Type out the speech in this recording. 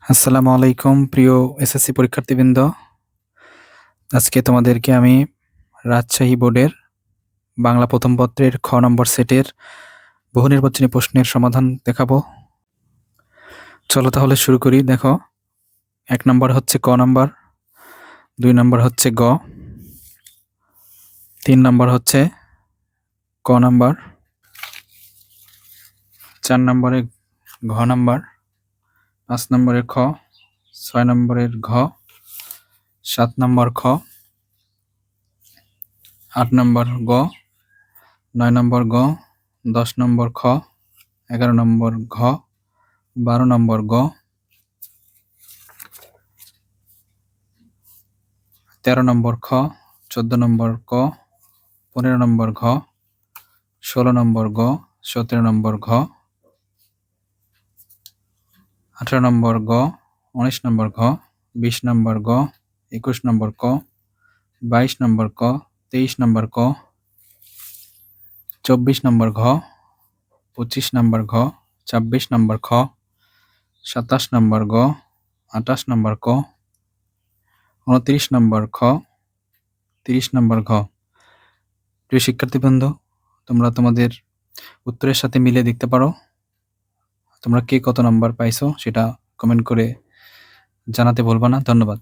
আসসালামু আলাইকুম প্রিয় এসএসসি পরীক্ষার্থীবৃন্দ। আজকে তোমাদেরকে আমি রাজশাহী বোর্ডের বাংলা প্রথম পত্রের খ নম্বর সেটের বহু নির্বাচনী প্রশ্নের সমাধান দেখাবো। চলো তাহলে শুরু করি। দেখো, ১ নম্বর হচ্ছে ক নাম্বার, ২ নম্বর হচ্ছে গ, ৩ নম্বর হচ্ছে ক নাম্বার, ৪ নম্বরে ঘ নাম্বার, ৫ নম্বরের খ, ৬ নম্বরের ঘ, ৭ নম্বর খ, ৮ নম্বর গ, ৯ নম্বর গ, ১০ নম্বর খ, ১১ নম্বর ঘ, ১২ নম্বর গ, ১৩ নম্বর খ, ১৪ নম্বর ক, ১৫ নম্বর ঘ, ১৬ নম্বর গ, ১৭ নম্বর ঘ, ১৮ নম্বর গ, ১৯ নম্বর ঘ, ২০ নম্বর গ, ২১ নম্বর ক, ২২ নম্বর ক, ২৩ নম্বর ক, ২৪ নম্বর ঘ, ২৫ নম্বর ঘ, ২৬ নম্বর খ, ২৭ নম্বর গ, ২৮ নম্বর ক, ২৯ নম্বর খ, ৩০ নম্বর ঘ। প্রিয় শিক্ষার্থীবৃন্দ, তোমরা তোমাদের উত্তরের সাথে মিলে দেখতে পারো তোমরা কে কত নাম্বার পাইছো, সেটা কমেন্ট করে জানাতে ভুলবা না। ধন্যবাদ।